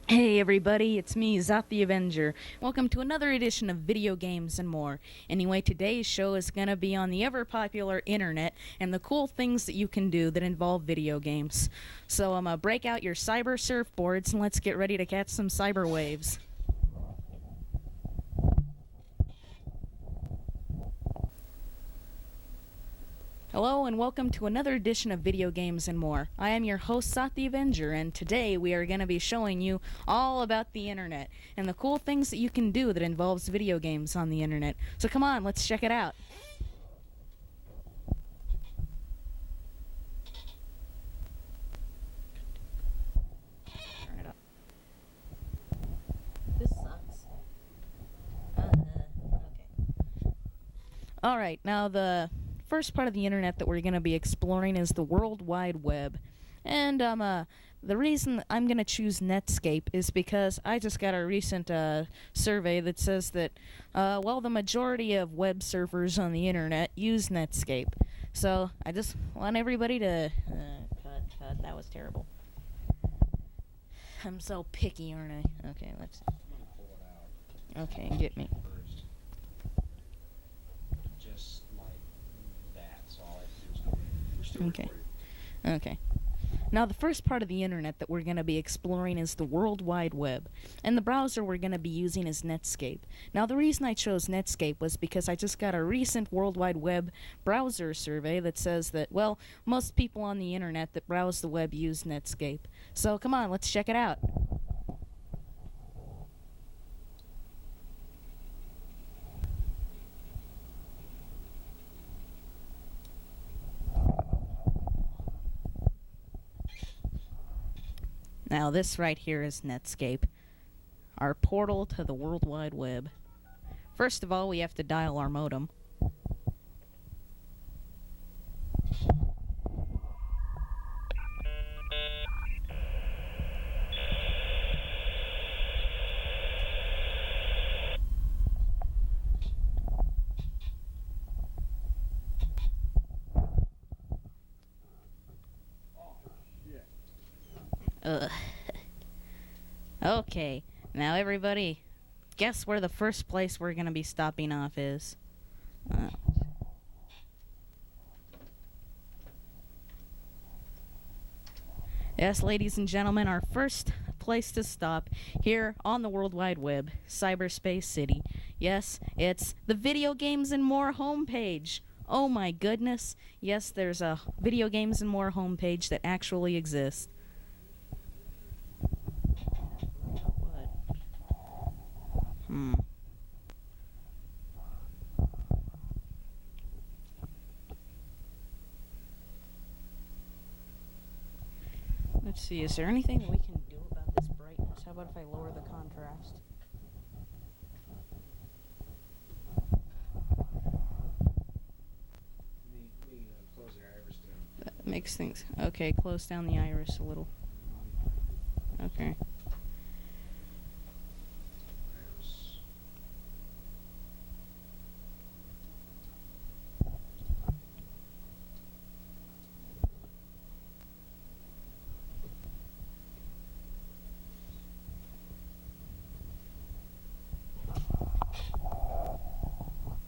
Hey everybody, it's me, Zot the Avenger. Welcome to another edition of Video Games and More. Anyway, today's show is gonna be on the ever-popular internet and the cool things that you can do that involve video games. So break out your cyber surfboards and let's get ready to catch some cyber waves. Hello and welcome to another edition of Video Games and More. I am your host, Zot the Avenger, and today we are going to be showing you all about the internet and the cool things that you can do that involves video games on the internet. So come on, let's check it out. Turn it up. This sucks. Okay. Alright, now the first part of the internet that we're going to be exploring is the World Wide Web. And the reason I'm going to choose Netscape is because I just got a recent survey that says that, the majority of web servers on the internet use Netscape. So I just want everybody to... cut, that was terrible. I'm so picky, aren't I? Okay, let's... Okay, get me. Okay. Okay. Now, the first part of the internet that we're going to be exploring is the World Wide Web. And the browser we're going to be using is Netscape. Now, the reason I chose Netscape was because I just got a recent World Wide Web browser survey that says that, well, most people on the internet that browse the web use Netscape. So, come on, let's check it out. Now this right here is Netscape, our portal to the World Wide Web. First of all, we have to dial our modem. Ugh. Okay, now everybody, guess where the first place we're gonna be stopping off is? Yes, ladies and gentlemen, our first place to stop here on the World Wide Web, Cyberspace City. Yes, it's the Video Games and More homepage. Oh my goodness. Yes, there's a Video Games and More homepage that actually exists. Let's see, is there anything that we can do about this brightness? How about if I lower the contrast? Close the iris down. That makes things... Okay, close down the iris a little. Okay. Iris.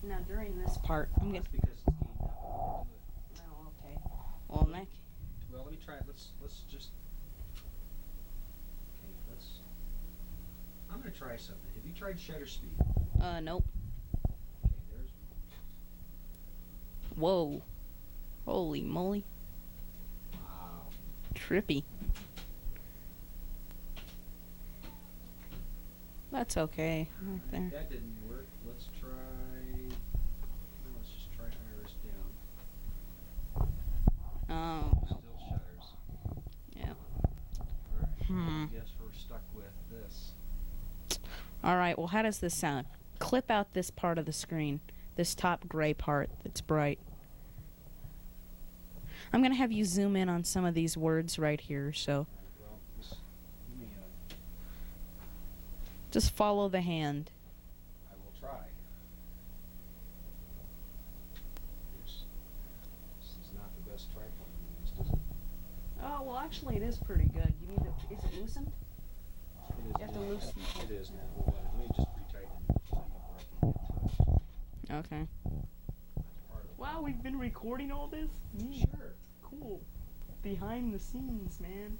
Now during this part, I'm gonna... That's because it's gained up. Oh, okay. Well, Nick... Well, let me try it. Let's just... Okay, I'm gonna try something. Have you tried shutter speed? Nope. Okay, there's... Whoa. Holy moly. Wow. Trippy. That's okay. Right there. That didn't work. Let's try... Let's just try iris down. Oh. Still shutters. Yeah. Alright, I guess we're stuck with this. Alright, well, how does this sound? Clip out this part of the screen. This top gray part that's bright. I'm going to have you zoom in on some of these words right here, so... Well, let me, just follow the hand. I will try. This is not the best tripod in this, is it? Oh, well, actually, it is pretty good. You need to... Is it loosened? It is You have to now. loosen it. It is now. Let me just retighten it line up where I can get to it. Okay. That's part of the Wow, we've been recording all this? Sure. Cool. Behind the scenes, man.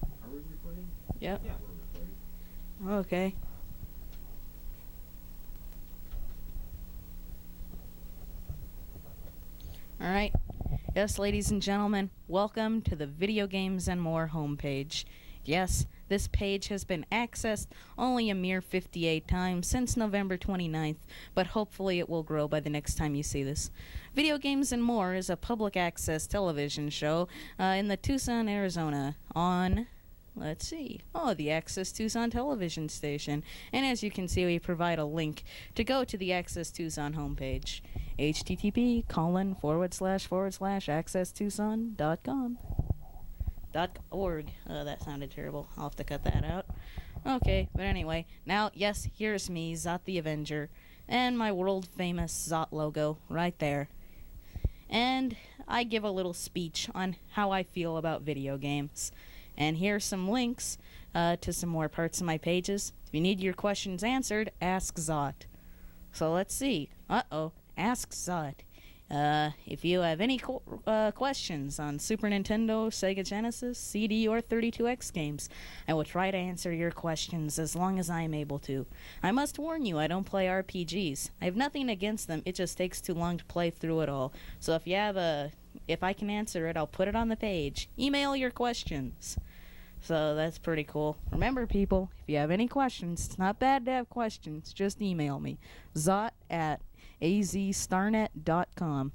Are we recording? Yep. Yeah, we're recording. Okay. Alright. Yes, ladies and gentlemen, welcome to the Video Games and More homepage. Yes, this page has been accessed only a mere 58 times since November 29th, but hopefully it will grow by the next time you see this. Video Games and More is a public access television show in the Tucson, Arizona on... Let's see. Oh, the Access Tucson television station. And as you can see, we provide a link to go to the Access Tucson homepage. http://accesstucson.com. .org. That sounded terrible. I'll have to cut that out. Okay, but anyway. Now, yes, here's me, Zot the Avenger. And my world-famous Zot logo right there. And I give a little speech on how I feel about video games. And here's some links to some more parts of my pages. If you need your questions answered, ask Zot. So let's see. Ask Zot. If you have any questions on Super Nintendo, Sega Genesis, CD, or 32X games, I will try to answer your questions as long as I am able to. I must warn you, I don't play RPGs. I have nothing against them, it just takes too long to play through it all. So if I can answer it, I'll put it on the page. Email your questions. So that's pretty cool. Remember, people, if you have any questions, it's not bad to have questions. Just email me. Zot@azstarnet.com.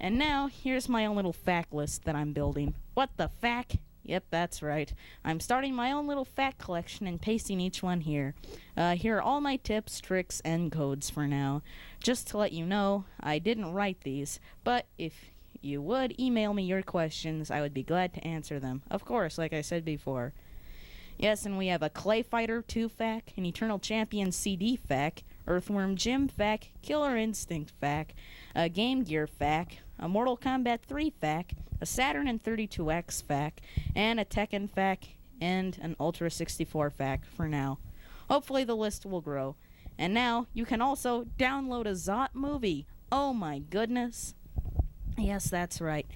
And now, here's my own little fact list that I'm building. What the fact? Yep, that's right. I'm starting my own little fact collection and pasting each one here. Here are all my tips, tricks, and codes for now. Just to let you know, I didn't write these, but if you would email me your questions, I would be glad to answer them. Of course, like I said before. Yes, and we have a Clay Fighter 2 fact, an Eternal Champion CD fact, Earthworm Jim fact, Killer Instinct fact, a Game Gear fact, a Mortal Kombat 3 fact, a Saturn and 32X fact, and a Tekken fact, and an Ultra 64 fact for now. Hopefully the list will grow. And now, you can also download a Zot movie. Oh my goodness. Yes, that's right.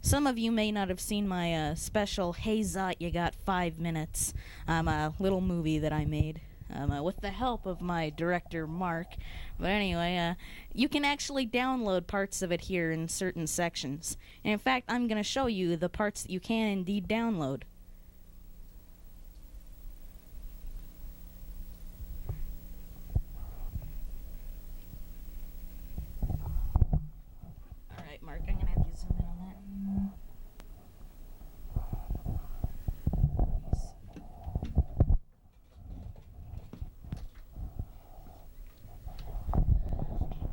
Some of you may not have seen my special Hey Zot, You Got 5 Minutes, a little movie that I made with the help of my director, Mark. But anyway, you can actually download parts of it here in certain sections. And in fact, I'm going to show you the parts that you can indeed download. Alright, Mark, I'm going to have you zoom in on that.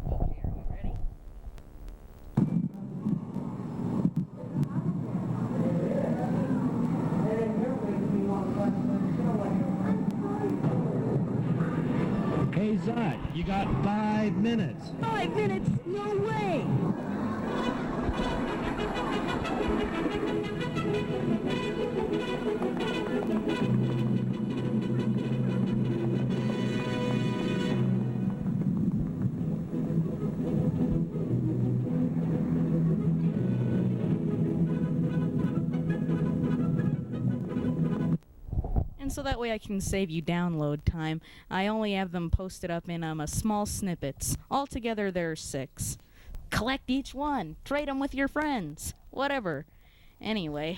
Okay, are you ready? Hey Zot, you got 5 minutes. 5 minutes? No way! And so that way I can save you download time. I only have them posted up in small snippets. Altogether there are 6. Collect each one. Trade them with your friends. Whatever. Anyway,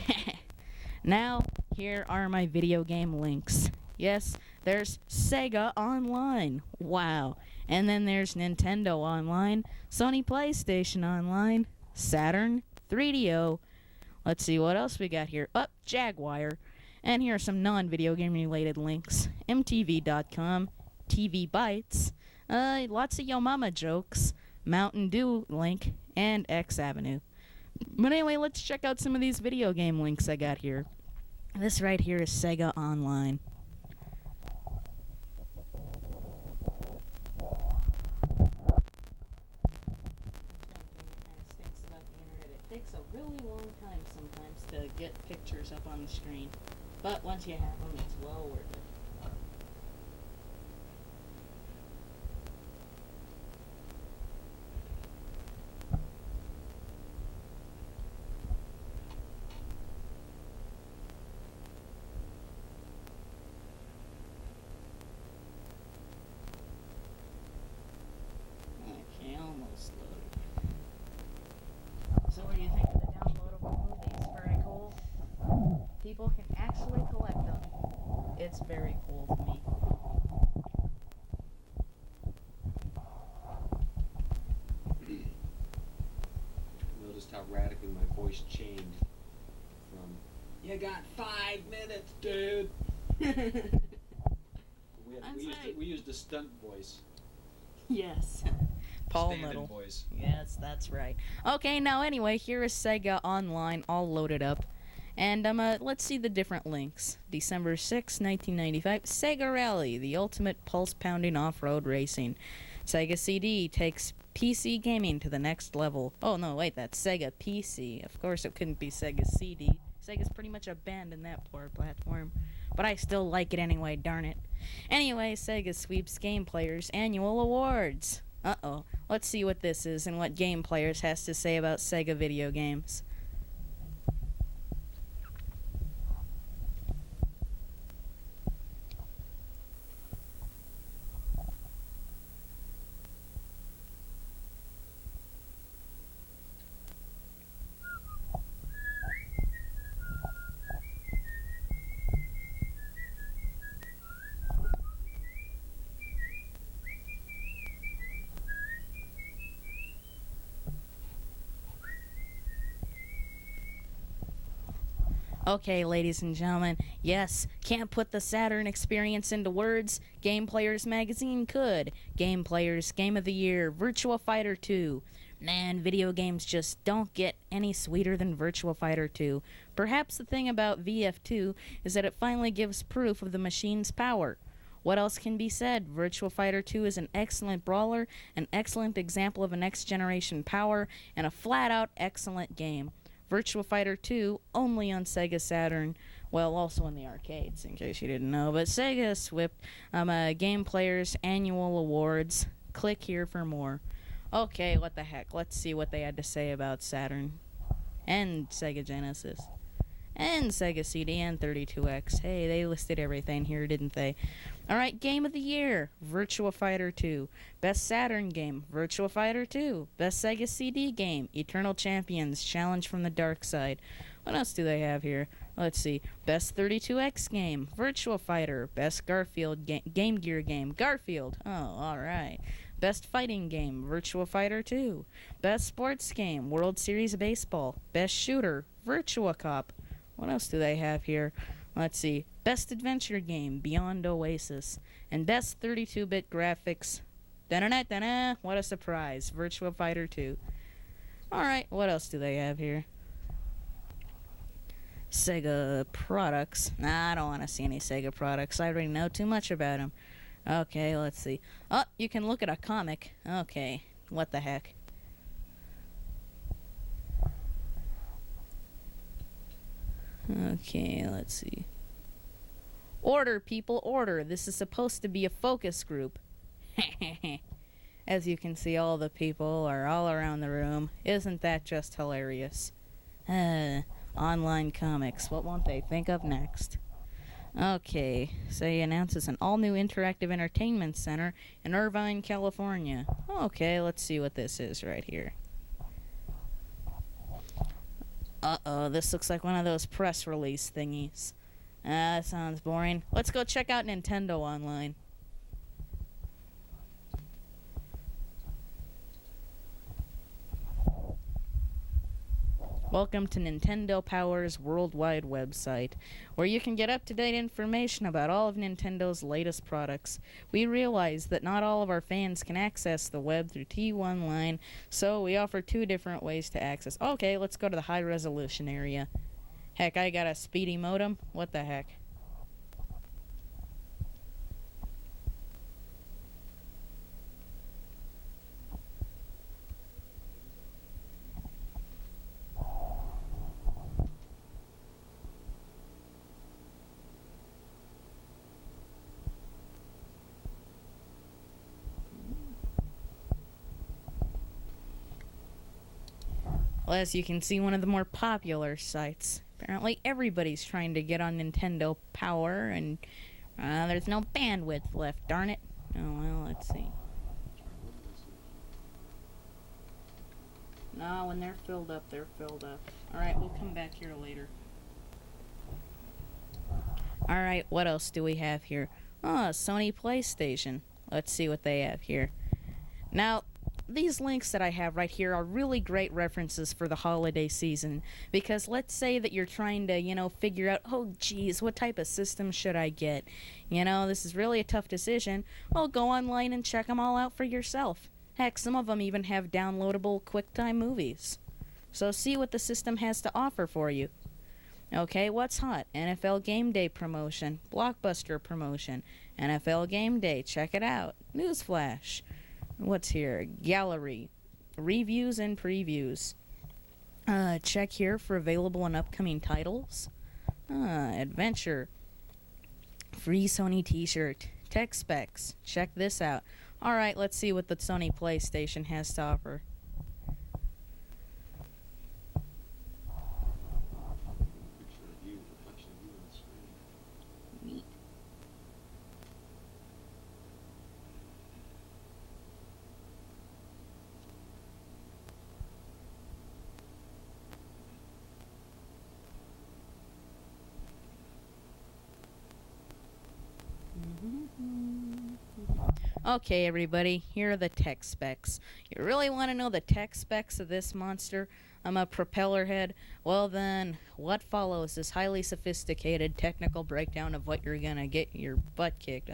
now here are my video game links. Yes, there's Sega Online. Wow. And then there's Nintendo Online, Sony PlayStation Online, Saturn, 3DO. Let's see what else we got here. Jaguar. And here are some non-video game related links. MTV.com, TV Bytes, lots of Yo Mama jokes, Mountain Dew link, and X Avenue. But anyway, let's check out some of these video game links I got here. This right here is Sega Online. It takes a really long time sometimes to get pictures up on the screen. But once you have them, it's well worth it. Okay, almost loaded. So what do you think of the downloadable movies? Very cool. People can actually collect them. It's very cool to me. Noticed how radically my voice changed from "You got 5 minutes, dude." We used a stunt voice. Yes. Paul Stand-in Little. voice. Yes, that's right. Okay, now anyway, here is Sega Online all loaded up. And let's see the different links. December 6, 1995, Sega Rally, the ultimate pulse-pounding off-road racing. Sega CD takes PC gaming to the next level. Oh, no, wait, that's Sega PC. Of course it couldn't be Sega CD. Sega's pretty much abandoned that poor platform. But I still like it anyway, darn it. Anyway, Sega sweeps Game Players' annual awards. Uh-oh. Let's see what this is and what Game Players has to say about Sega video games. Okay, ladies and gentlemen, yes, can't put the Saturn experience into words. Game Players Magazine could. Game Players Game of the Year, Virtua Fighter 2. Man, video games just don't get any sweeter than Virtua Fighter 2. Perhaps the thing about VF2 is that it finally gives proof of the machine's power. What else can be said? Virtua Fighter 2 is an excellent brawler, an excellent example of a next-generation power, and a flat-out excellent game. Virtua Fighter 2 only on Sega Saturn. Well, also in the arcades, in case you didn't know. But Sega swept Game Players Annual Awards. Click here for more. Okay, what the heck. Let's see what they had to say about Saturn. And Sega Genesis. And Sega CD and 32X. Hey, they listed everything here, didn't they? Alright, Game of the Year, Virtua Fighter 2. Best Saturn game, Virtua Fighter 2. Best Sega CD game, Eternal Champions, Challenge from the Dark Side. What else do they have here? Let's see. Best 32X game, Virtua Fighter. Best Garfield Game Gear game, Garfield. Oh, alright. Best Fighting Game, Virtua Fighter 2. Best Sports Game, World Series Baseball. Best Shooter, Virtua Cop. What else do they have here? Let's see. Best Adventure Game, Beyond Oasis. And Best 32-bit Graphics. Da-na-na-da-na. What a surprise. Virtua Fighter 2. Alright, what else do they have here? Sega products. Nah, I don't want to see any Sega products. I already know too much about them. Okay, let's see. Oh, you can look at a comic. Okay, what the heck. Okay, let's see. Order, people, order. This is supposed to be a focus group. As you can see, all the people are all around the room. Isn't that just hilarious? Online comics. What won't they think of next? Okay, so he announces an all-new interactive entertainment center in Irvine, California. Okay, let's see what this is right here. Uh-oh, this looks like one of those press release thingies. That sounds boring. Let's go check out Nintendo Online. Welcome to Nintendo Power's worldwide website, where you can get up-to-date information about all of Nintendo's latest products. We realize that not all of our fans can access the web through T1 Line, so we offer 2 different ways to access. Okay, let's go to the high-resolution area. Heck, I got a speedy modem. What the heck? Well, as you can see, one of the more popular sites. Apparently everybody's trying to get on Nintendo Power, and there's no bandwidth left, darn it. Oh, well, let's see. No, when they're filled up, they're filled up. Alright, we'll come back here later. Alright, what else do we have here? Oh, Sony PlayStation. Let's see what they have here. Now, these links that I have right here are really great references for the holiday season, because let's say that you're trying to, figure out, oh geez, what type of system should I get? This is really a tough decision. Well, go online and check them all out for yourself. Heck, some of them even have downloadable QuickTime movies. So see what the system has to offer for you. Okay, what's hot? NFL Game Day promotion, Blockbuster promotion, NFL Game Day, check it out. Newsflash. What's here? Gallery. Reviews and previews. Check here for available and upcoming titles. Adventure. Free Sony t-shirt. Tech specs. Check this out. Alright, let's see what the Sony PlayStation has to offer. Picture of you, reflection of you on the screen. Neat. Okay, everybody, here are the tech specs. You really want to know the tech specs of this monster? I'm a propeller head. Well then, what follows is highly sophisticated technical breakdown of what you're gonna get your butt kicked.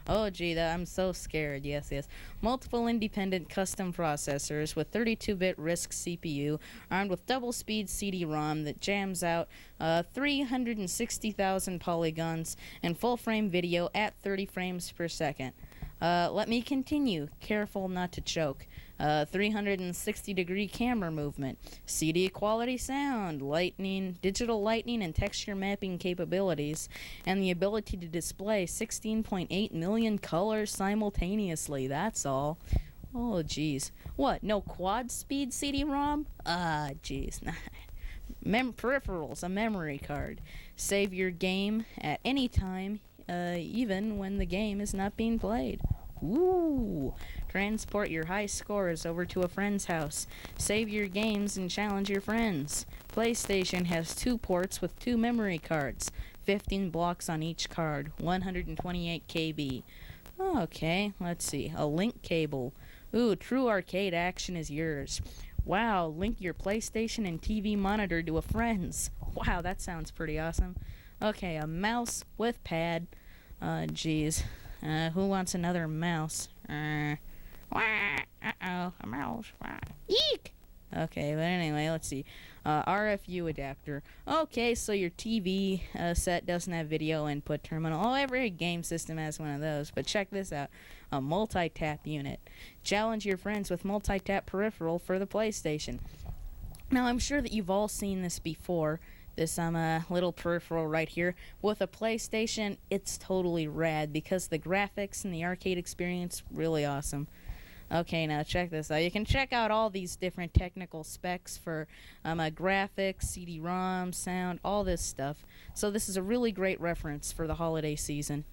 Oh gee, I'm so scared. Yes. Multiple independent custom processors with 32-bit RISC CPU, armed with double-speed CD-ROM that jams out 360,000 polygons and full-frame video at 30 frames per second. Let me continue. Careful not to choke. 360-degree camera movement, CD quality sound, digital lighting and texture mapping capabilities, and the ability to display 16.8 million colors simultaneously. That's all. Oh, geez. What? No quad speed CD-ROM? Geez. Peripherals, a memory card. Save your game at any time, even when the game is not being played. Ooh! Transport your high scores over to a friend's house. Save your games and challenge your friends. PlayStation has 2 ports with 2 memory cards. 15 blocks on each card. 128 KB. Okay, let's see. A link cable. Ooh, true arcade action is yours. Wow, link your PlayStation and TV monitor to a friend's. Wow, that sounds pretty awesome. Okay, a mouse with pad. Geez. Who wants another mouse? Uh-oh, a mouse. Eek! Okay, but anyway, let's see. RFU adapter. Okay, so your TV set doesn't have video input terminal. Oh, every game system has one of those. But check this out. A multi-tap unit. Challenge your friends with multi-tap peripheral for the PlayStation. Now, I'm sure that you've all seen this before. This little peripheral right here. With a PlayStation, it's totally rad because the graphics and the arcade experience, really awesome. Okay, now check this out. You can check out all these different technical specs for graphics, CD-ROM, sound, all this stuff. So this is a really great reference for the holiday season.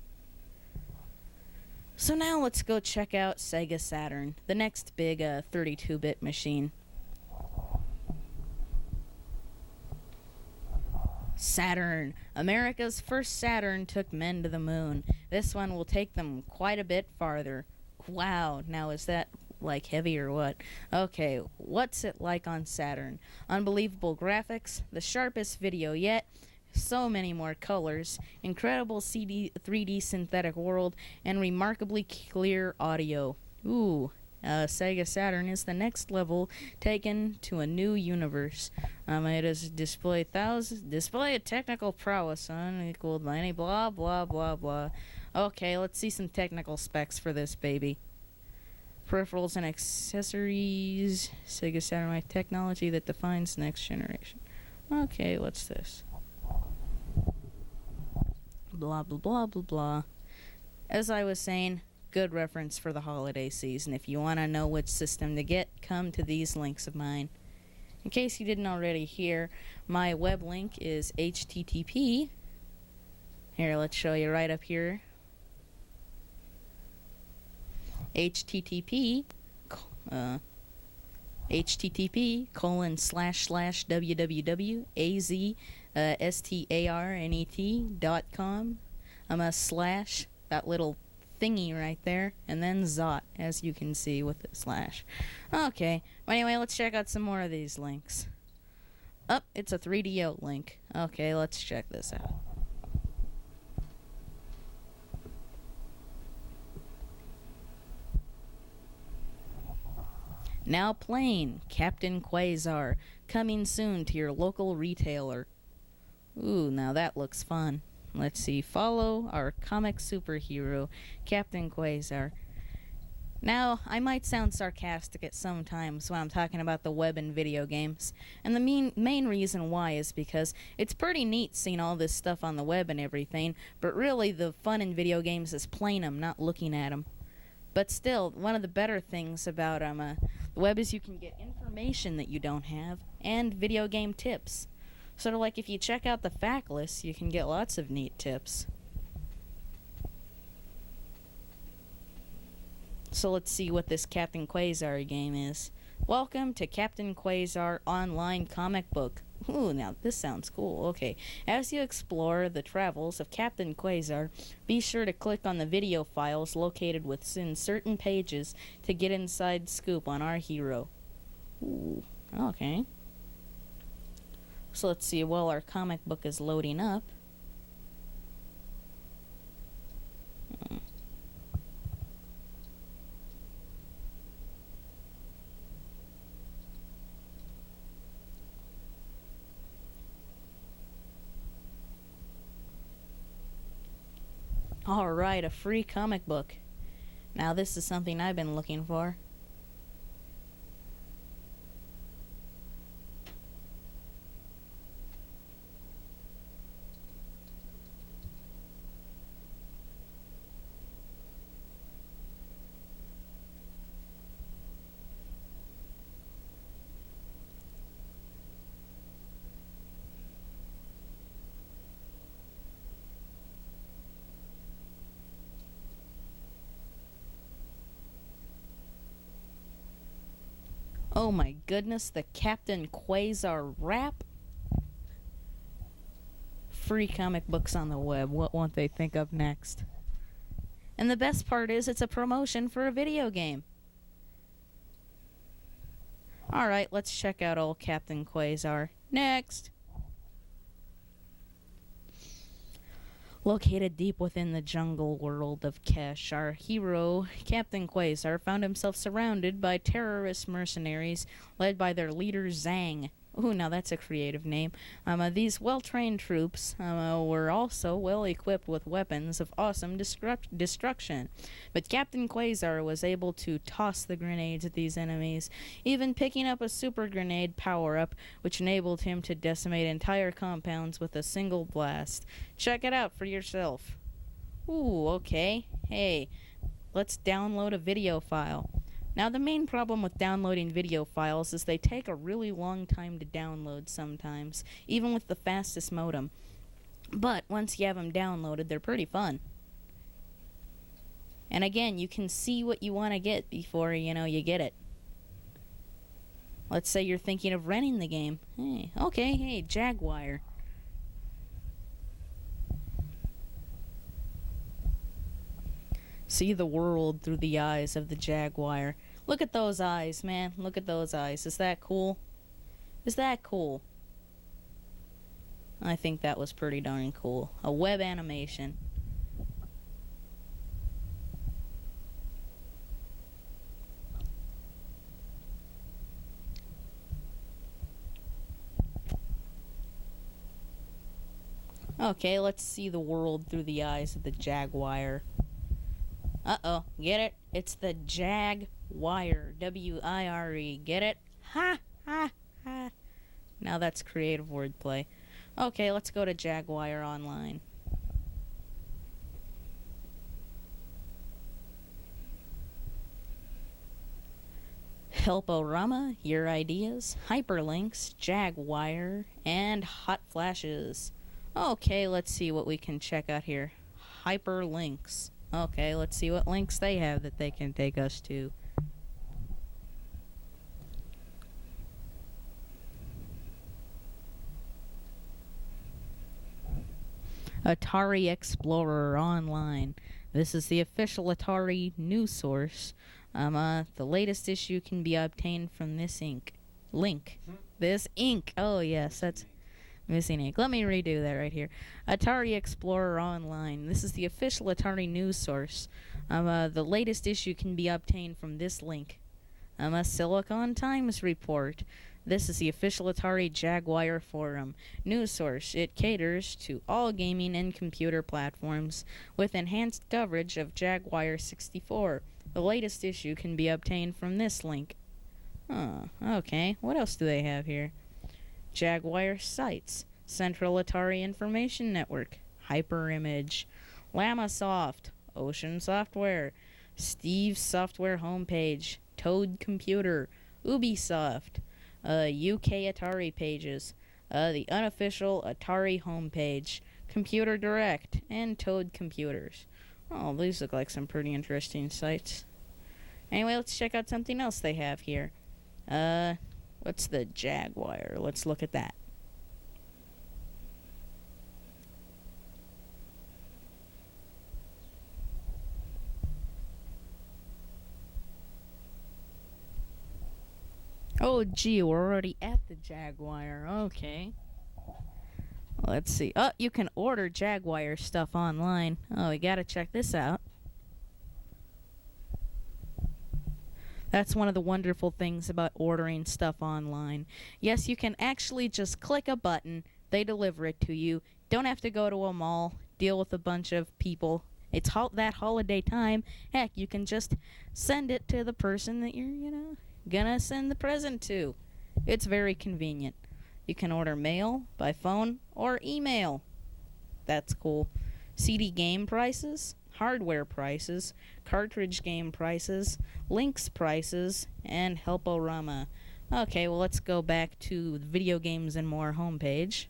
So now let's go check out Sega Saturn, the next big 32-bit machine. Saturn. America's first Saturn took men to the moon. This one will take them quite a bit farther. Wow, now is that like heavy or what? Okay, what's it like on Saturn? Unbelievable graphics, the sharpest video yet, so many more colors, incredible 3D synthetic world, and remarkably clear audio. Ooh. Sega Saturn is the next level taken to a new universe. It is display of technical prowess unequaled by any blah blah blah blah. Okay, let's see some technical specs for this baby. Peripherals and accessories. Sega Saturn technology that defines next generation. Okay, what's this? Blah blah blah blah blah. As I was saying, good reference for the holiday season. If you want to know which system to get, come to these links of mine. In case you didn't already hear, my web link is http. Here, let's show you right up here. http://www.azstarnet.com. I'm a slash, that little thingy right there, and then Zot, as you can see with the slash. Okay, well, anyway, let's check out some more of these links. Oh, it's a 3DO link. Okay, let's check this out. Now playing Captain Quasar, coming soon to your local retailer. Ooh, now that looks fun. Let's see, follow our comic superhero, Captain Quasar. Now, I might sound sarcastic at some times when I'm talking about the web and video games, and the main reason why is because it's pretty neat seeing all this stuff on the web and everything, but really the fun in video games is playing them, not looking at them. But still, one of the better things about the web is you can get information that you don't have, and video game tips. Sort of like if you check out the fact list, you can get lots of neat tips. So let's see what this Captain Quasar game is. Welcome to Captain Quasar Online Comic Book. Ooh, now this sounds cool. Okay, as you explore the travels of Captain Quasar, be sure to click on the video files located within certain pages to get inside scoop on our hero. Ooh, okay. So let's see, while our comic book is loading up. Alright, a free comic book. Now this is something I've been looking for. Oh my goodness, the Captain Quasar rap? Free comic books on the web, what won't they think of next? And the best part is it's a promotion for a video game. Alright, let's check out old Captain Quasar. Next! Located deep within the jungle world of Kesh, our hero, Captain Quasar, found himself surrounded by terrorist mercenaries led by their leader Zhang. Ooh, now that's a creative name. These well-trained troops were also well-equipped with weapons of awesome destruction. But Captain Quasar was able to toss the grenades at these enemies, even picking up a super grenade power-up, which enabled him to decimate entire compounds with a single blast. Check it out for yourself. Ooh, okay. Hey, let's download a video file. Now, the main problem with downloading video files is they take a really long time to download sometimes, even with the fastest modem. But once you have them downloaded, they're pretty fun. And again, you can see what you want to get before, you get it. Let's say you're thinking of renting the game. Hey, Jaguar. See the world through the eyes of the Jaguar. Look at those eyes, man. Look at those eyes. Is that cool? Is that cool? I think that was pretty darn cool. A web animation. Okay, let's see the world through the eyes of the Jaguar. Uh-oh, get it? It's the Jaguar. W-I-R-E. Get it? Ha! Ha! Ha! Now that's creative wordplay. Okay, let's go to Jaguar Online. Helporama, Your Ideas, Hyperlinks, Jaguar, and Hot Flashes. Okay, let's see what we can check out here. Hyperlinks. Okay, let's see what links they have that they can take us to. Atari Explorer Online. This is the official Atari news source. The latest issue can be obtained from this link. This ink. Oh yes, that's missing ink. Let me redo that right here. Atari Explorer Online. This is the official Atari news source. The latest issue can be obtained from this link. A Silicon Times report. This is the official Atari Jaguar forum. News source. It caters to all gaming and computer platforms with enhanced coverage of Jaguar 64. The latest issue can be obtained from this link. Okay. What else do they have here? Jaguar sites. Central Atari Information Network. Hyperimage. Lamasoft. Ocean Software. Steve's Software homepage. Toad Computer. Ubisoft. UK Atari pages. The unofficial Atari homepage. Computer Direct. And Toad Computers. Oh, these look like some pretty interesting sites. Anyway, let's check out something else they have here. What's the Jaguar? Let's look at that. Oh, gee, we're already at the Jaguar. Okay. Let's see. Oh, you can order Jaguar stuff online. Oh, we gotta check this out. That's one of the wonderful things about ordering stuff online. Yes, you can actually just click a button, they deliver it to you. Don't have to go to a mall, deal with a bunch of people. It's that holiday time. Heck, you can just send it to the person that you're, gonna send the present to. It's very convenient. You can order mail, by phone, or email. That's cool. CD game prices, hardware prices, cartridge game prices, links prices, and Helporama. Okay, well, let's go back to the Video Games and More homepage.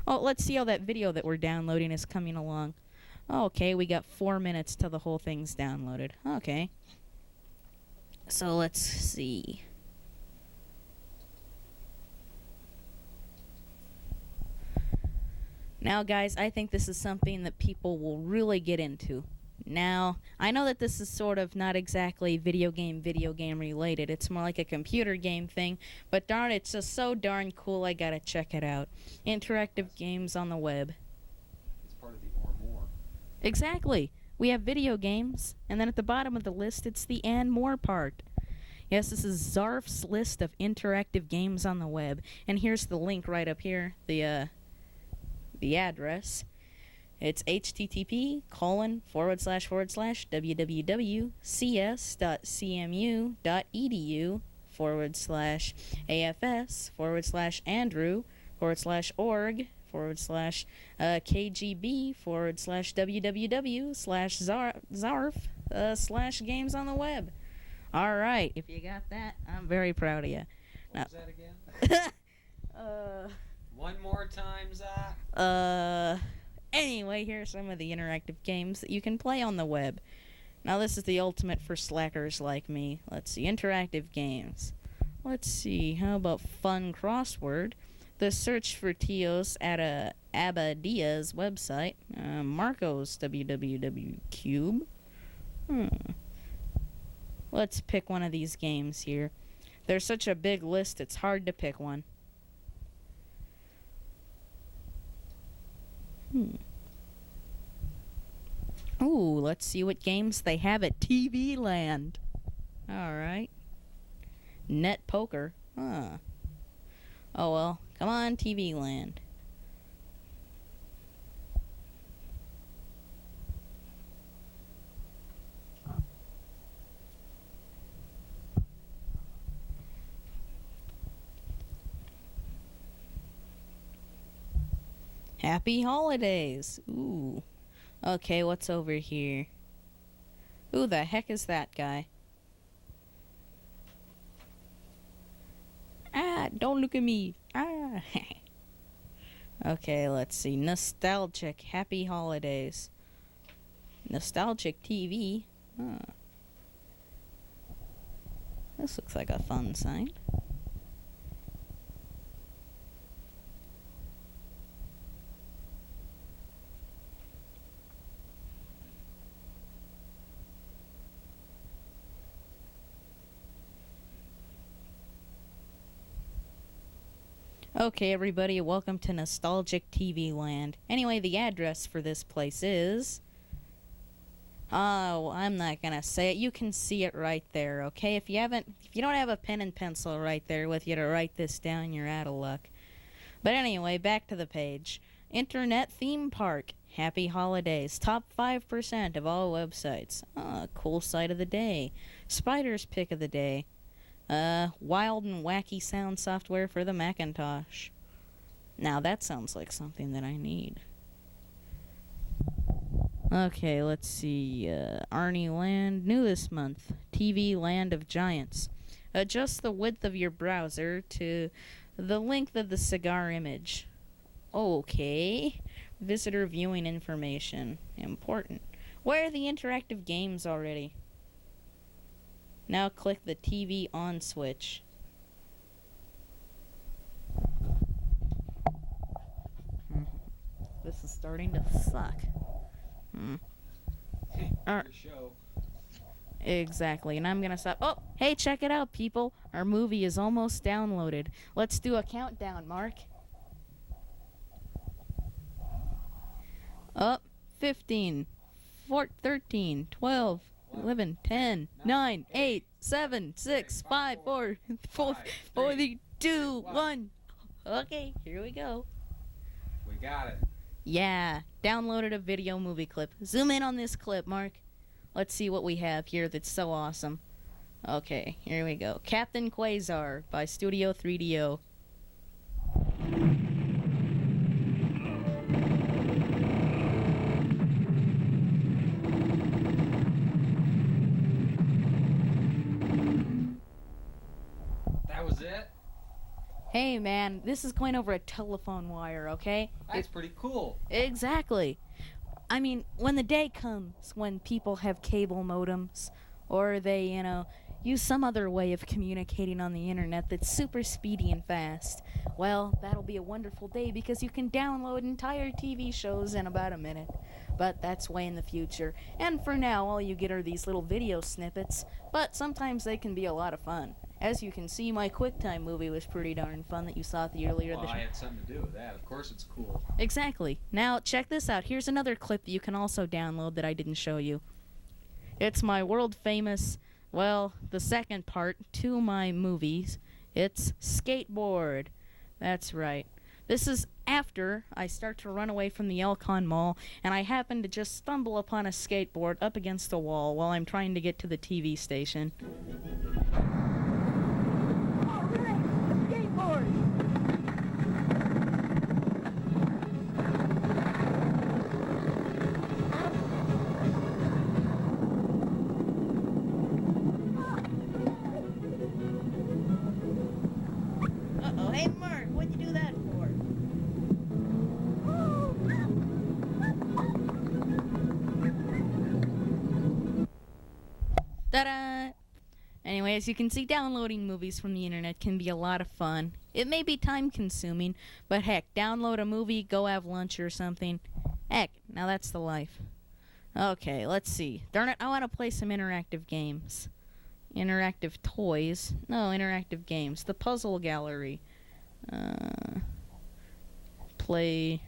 Oh, let's see how that video that we're downloading is coming along. Okay, we got 4 minutes till the whole thing's downloaded. Okay. So let's see. Now, guys, I think this is something that people will really get into. Now, I know that this is sort of not exactly video game related. It's more like a computer game thing, but darn, it's just so darn cool I gotta check it out. Interactive games on the web. It's part of the or more. Exactly. We have video games, and then at the bottom of the list, it's the and more part. Yes, this is Zarf's list of interactive games on the web, and here's the link right up here, the address. It's http://www.cmu.edu/andrew/org/andrew/zarf/games on the web. All right, if you got that, I'm very proud of you. What was that again? One more time, Zot. Anyway, here are some of the interactive games that you can play on the web. Now, this is the ultimate for slackers like me. Let's see, interactive games. Let's see, how about Fun Crossword? The search for Tios at Abadia's website. Marco's WWW Cube. Let's pick one of these games here. There's such a big list, it's hard to pick one. Ooh, let's see what games they have at TV Land. Alright. Net Poker. Huh. Oh well, come on, TV Land. Happy holidays. Ooh. Okay, what's over here? Who the heck is that guy? Ah, don't look at me. Ah. Okay, let's see. Nostalgic. Happy holidays. Nostalgic TV. Huh. This looks like a fun sign. Okay, everybody, welcome to Nostalgic TV Land. Anyway, the address for this place is... Oh, I'm not gonna say it. You can see it right there, okay? If you don't have a pen and pencil right there with you to write this down, you're out of luck. But anyway, back to the page. Internet theme park. Happy holidays. Top 5% of all websites. Cool site of the day. Spider's pick of the day. Wild and wacky sound software for the Macintosh. Now that sounds like something that I need. Okay, let's see. Arnie Land, new this month. TV Land of Giants. Adjust the width of your browser to the length of the cigar image. Okay. Visitor viewing information. Important. Where are the interactive games already? Now click the TV on switch. This is starting to suck. Your show. Exactly, and I'm gonna stop. Oh, hey, check it out, people. Our movie is almost downloaded. Let's do a countdown, Mark. 15, 13, 12, 11, 10, 9, 8, 7, 6, 5, 4, 3, 2, 1. Okay, here we go. We got it. Yeah, downloaded a video movie clip. Zoom in on this clip, Mark. Let's see what we have here that's so awesome. Okay, here we go. Captain Quasar by Studio 3DO. That was it? Hey, man, this is going over a telephone wire, okay? That's pretty cool. Exactly. I mean, when the day comes when people have cable modems, or they, use some other way of communicating on the internet that's super speedy and fast, well, that'll be a wonderful day because you can download entire TV shows in about a minute. But that's way in the future. And for now, all you get are these little video snippets, but sometimes they can be a lot of fun. As you can see, my QuickTime movie was pretty darn fun that you saw at the earlier. Well, I had something to do with that. Of course it's cool. Exactly. Now, check this out. Here's another clip that you can also download that I didn't show you. It's my world-famous, well, the second part to my movies. It's Skateboard. That's right. This is after I start to run away from the Elcon Mall, and I happen to just stumble upon a skateboard up against a wall while I'm trying to get to the TV station. Uh-oh, hey Mark, what'd you do that for? Ta-da! Anyway, as you can see, downloading movies from the internet can be a lot of fun. It may be time-consuming, but heck, download a movie, go have lunch or something. Heck, now that's the life. Okay, let's see. Darn it, I want to play some interactive games. Interactive toys. No, interactive games. The Puzzle Gallery. Play...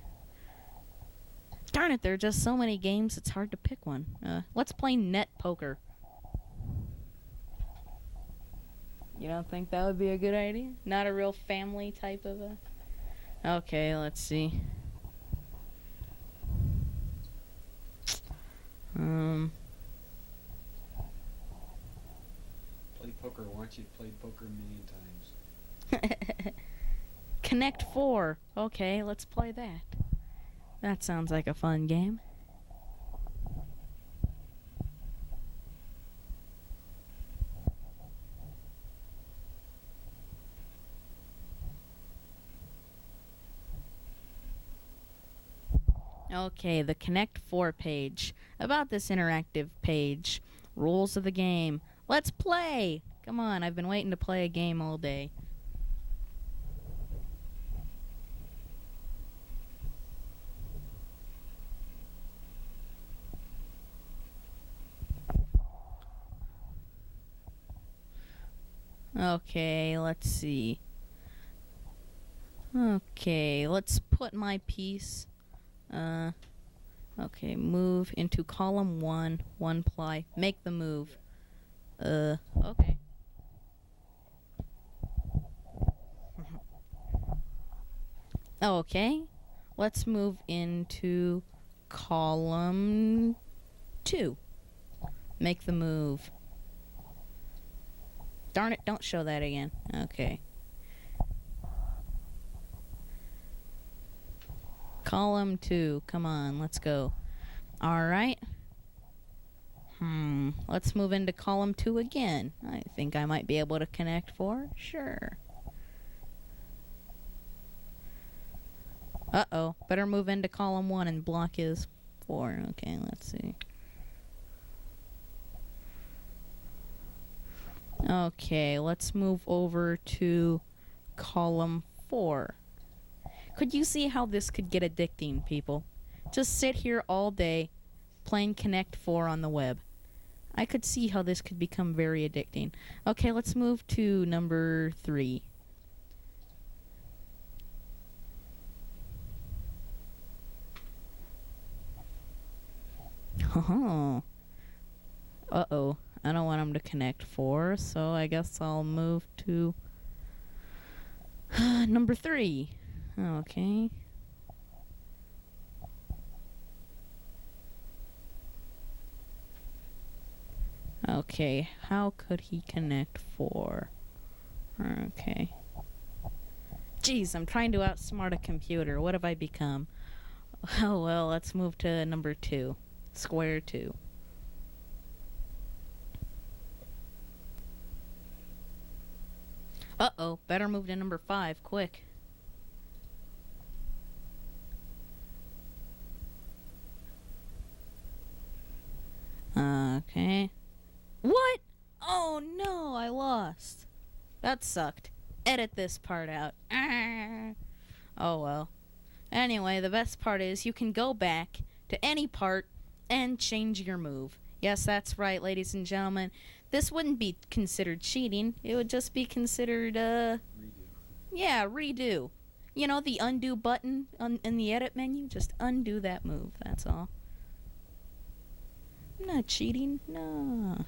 Darn it, there are just so many games, it's hard to pick one. Let's play Net Poker. You don't think that would be a good idea? Not a real family type of a... Okay, let's see. Play poker once, you've played poker a million times. Connect 4. Okay, let's play that. That sounds like a fun game. Okay, the Connect 4 page. About this interactive page. Rules of the game. Let's play! Come on, I've been waiting to play a game all day. Okay, let's see. Okay, let's put my piece. Okay, move into column 1, 1 ply. Make the move. Okay. Okay, let's move into column 2. Make the move. Darn it, don't show that again. Okay. Column 2, come on, let's go. Alright. Let's move into column 2 again. I think I might be able to connect 4. Sure. Uh-oh, better move into column 1 and block his 4. Okay, let's see. Okay, let's move over to column 4. Could you see how this could get addicting, people? Just sit here all day playing Connect 4 on the web. I could see how this could become very addicting. Okay, let's move to number 3. Oh. Uh-oh. I don't want him to connect 4, so I guess I'll move to number 3. Okay. Okay, how could he connect 4? Okay. Jeez, I'm trying to outsmart a computer. What have I become? Oh well, let's move to number 2. Square 2. Uh-oh, better move to number 5, quick. Okay. What? Oh no, I lost. That sucked. Edit this part out. Oh well. Anyway, the best part is you can go back to any part and change your move. Yes, that's right, ladies and gentlemen. This wouldn't be considered cheating. It would just be considered, Redo. yeah, redo. You know, the undo button in the edit menu? Just undo that move, that's all. I'm not cheating, no.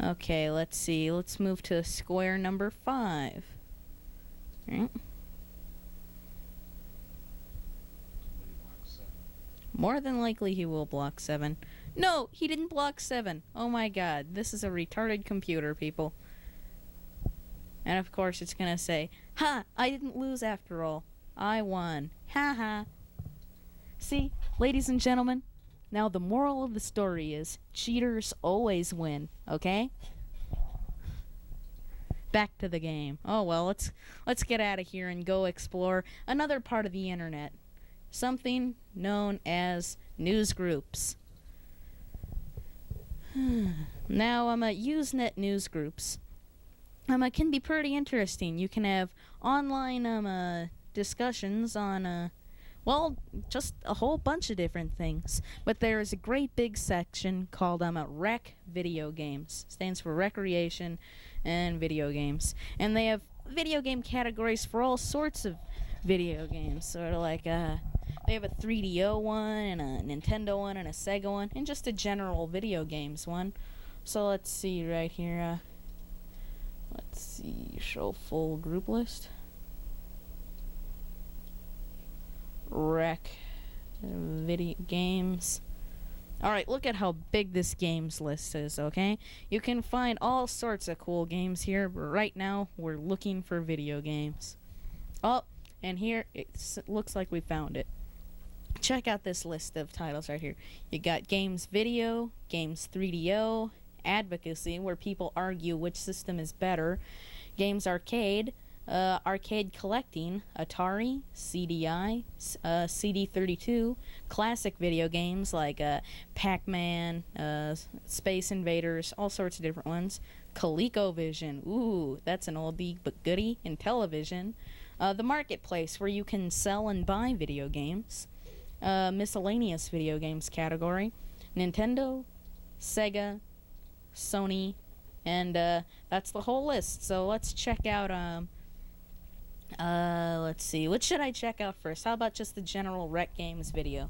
Okay, let's see. Let's move to square number 5. Right. More than likely he will block 7. No, he didn't block 7. Oh my god, this is a retarded computer, people. And of course it's gonna say, ha, I didn't lose after all. I won. Ha ha. See, ladies and gentlemen, now the moral of the story is cheaters always win, okay? Back to the game. Oh well, let's get out of here and go explore another part of the internet. Something known as newsgroups. Now, Usenet newsgroups. It can be pretty interesting. You can have online discussions on well, just a whole bunch of different things. But there is a great big section called Rec Video Games. Stands for Recreation and Video Games. And they have video game categories for all sorts of video games. Sort of like, they have a 3DO one, and a Nintendo one, and a Sega one, and just a general video games one. So let's see right here. Let's see, show full group list. Rec video games. Alright, look at how big this games list is, okay? You can find all sorts of cool games here, but right now we're looking for video games. Oh, and here it looks like we found it. Check out this list of titles right here. You got Games Video, Games 3DO, Advocacy, where people argue which system is better, Games Arcade, arcade collecting, Atari, CDI, CD32, classic video games like Pac-Man, Space Invaders, all sorts of different ones. ColecoVision, ooh, that's an oldie but goodie, and television. The marketplace where you can sell and buy video games. Miscellaneous video games category. Nintendo, Sega, Sony, and that's the whole list. So let's check out, let's see, what should I check out first? How about just the general rec games video?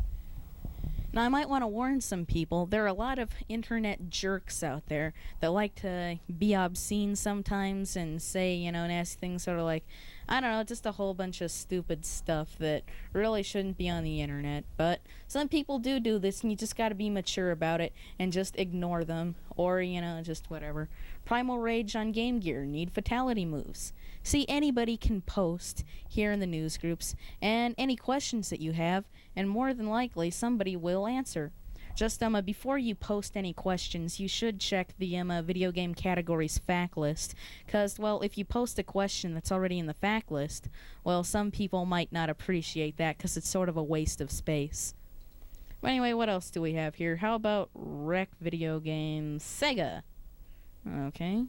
Now, I might want to warn some people, there are a lot of internet jerks out there that like to be obscene sometimes and say, you know, nasty things, sort of like, I don't know, just a whole bunch of stupid stuff that really shouldn't be on the internet. But some people do this, and you just gotta be mature about it and just ignore them. Or, you know, just whatever. Primal Rage on Game Gear, need fatality moves. See, anybody can post here in the news groups, and any questions that you have, and more than likely somebody will answer. Just before you post any questions, you should check the video game categories fact list, because, well, if you post a question that's already in the fact list, well, some people might not appreciate that because it's sort of a waste of space. But anyway, what else do we have here? How about rec video games? Sega. Okay.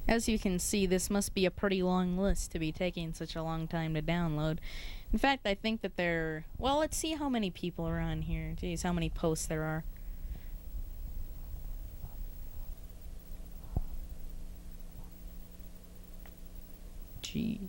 As you can see, this must be a pretty long list to be taking such a long time to download. In fact, I think that well, let's see how many people are on here. Jeez, how many posts there are. Jeez.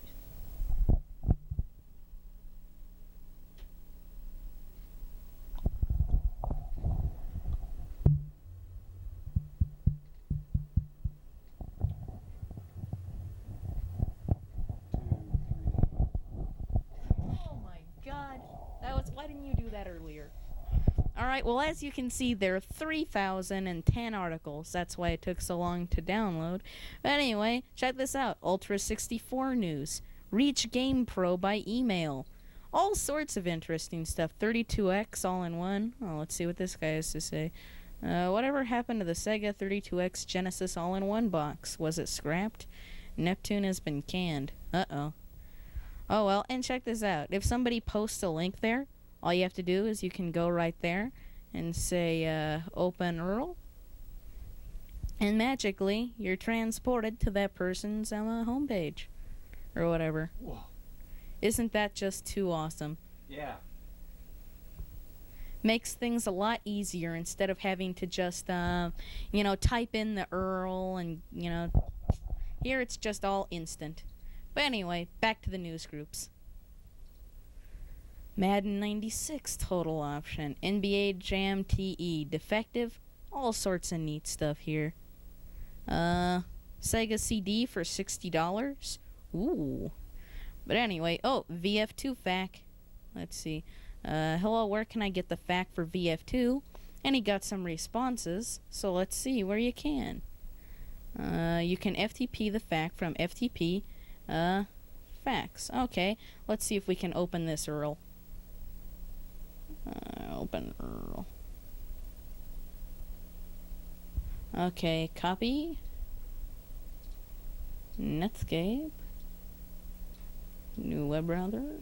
Why didn't you do that earlier? Alright, well, as you can see, there are 3,010 articles. That's why it took so long to download. But anyway, check this out. Ultra 64 news. Reach Game Pro by email. All sorts of interesting stuff. 32X all in one. Oh, let's see what this guy has to say. Whatever happened to the Sega 32X Genesis all-in-one box? Was it scrapped? Neptune has been canned. Uh-oh. Oh, well, and check this out. If somebody posts a link there, all you have to do is you can go right there and say, open URL. And magically, you're transported to that person's homepage. Or whatever. Whoa. Isn't that just too awesome? Yeah. Makes things a lot easier instead of having to just, type in the URL and, here it's just all instant. But anyway, back to the news groups. Madden 96 total option. NBA Jam TE defective. All sorts of neat stuff here. Sega CD for $60. Ooh. But anyway, VF2 FAQ. Let's see. Hello, where can I get the FAQ for VF2? And he got some responses, so let's see where you can. You can FTP the FAQ from FTP fax. Okay, let's see if we can open this URL. Open URL. Okay, copy. Netscape. New web browser.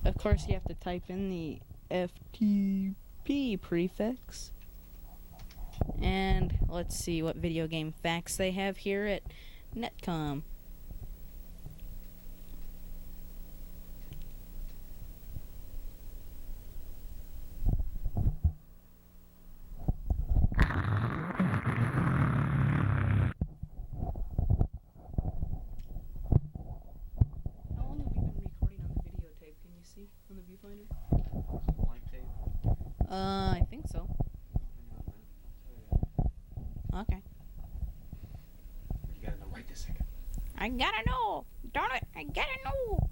Of course you have to type in the FTP prefix. And let's see what video game facts they have here at Netcom. On the viewfinder? Blank tape? I think so. Okay. You gotta know right this second. I gotta know! Darn it! I gotta know!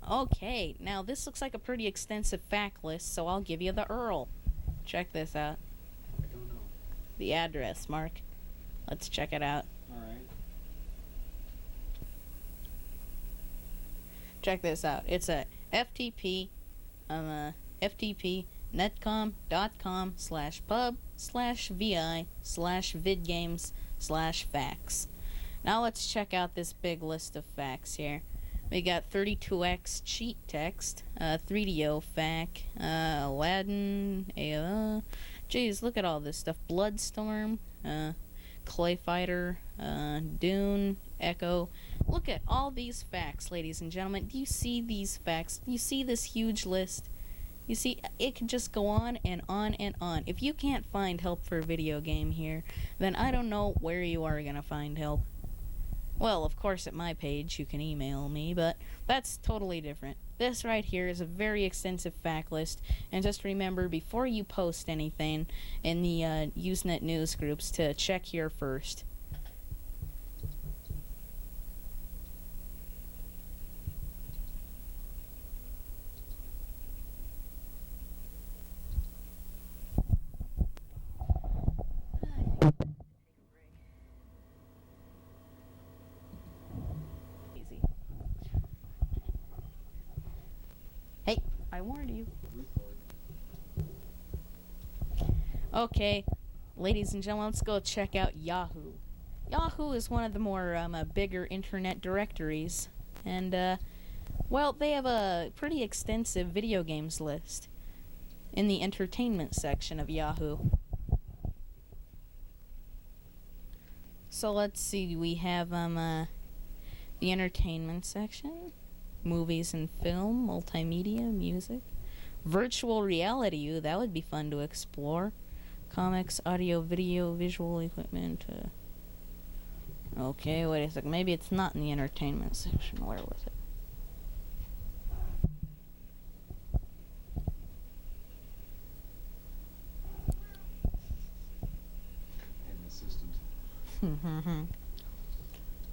Okay, now this looks like a pretty extensive fact list, so I'll give you the URL. Check this out. I don't know. The address, Mark. Let's check it out. Alright. Check this out. It's a FTP, ftp.netcom/pub/vi/vidgames/facts. Now let's check out this big list of facts here. We got 32x cheat text, 3DO fac, Aladdin, geez, look at all this stuff. Bloodstorm, Clay Fighter, Dune, Echo. Look at all these facts, ladies and gentlemen. Do you see these facts? Do you see this huge list? You see, it could just go on and on and on. If you can't find help for a video game here, then I don't know where you are going to find help. Well, of course, at my page, you can email me, but that's totally different. This right here is a very extensive fact list, and just remember, before you post anything in the Usenet news groups, to check here first. Easy. Hey, I warned you. Okay, ladies and gentlemen, let's go check out Yahoo. Yahoo is one of the more bigger internet directories, and well, they have a pretty extensive video games list in the entertainment section of Yahoo. So let's see, we have the entertainment section, movies and film, multimedia, music, virtual reality. Ooh, that would be fun to explore. Comics, audio, video, visual equipment. Okay, wait a second. Maybe it's not in the entertainment section. Where was it? And assistant.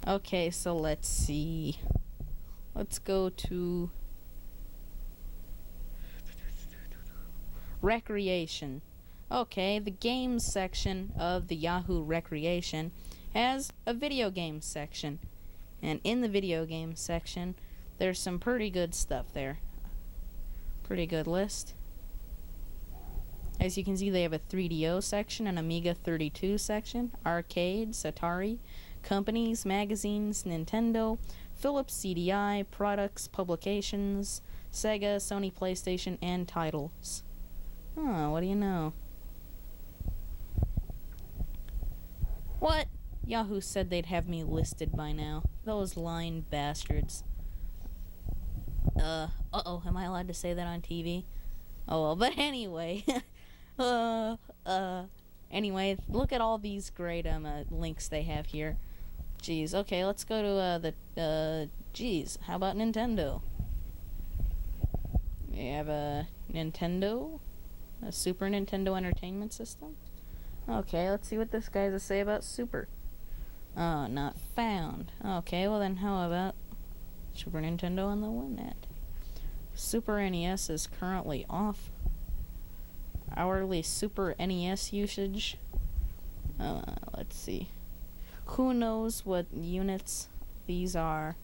Okay, so let's see. Let's go to recreation. Okay, the games section of the Yahoo Recreation has a video games section. And in the video games section, there's some pretty good stuff there. Pretty good list. As you can see, they have a 3DO section, an Amiga 32 section, arcades, Atari, companies, magazines, Nintendo, Philips CDI, products, publications, Sega, Sony PlayStation, and titles. Huh, what do you know? What? Yahoo said they'd have me listed by now. Those lying bastards. Uh-oh, am I allowed to say that on TV? Oh well, but anyway. Anyway, look at all these great links they have here. Jeez, okay, let's go to jeez, how about Nintendo? We have a Nintendo, a Super Nintendo Entertainment System. Okay, let's see what this guy has to say about Super. Oh, not found. Okay, well then how about Super Nintendo on the Usenet? Super NES is currently off. Hourly Super NES usage. Let's see. Who knows what units these are?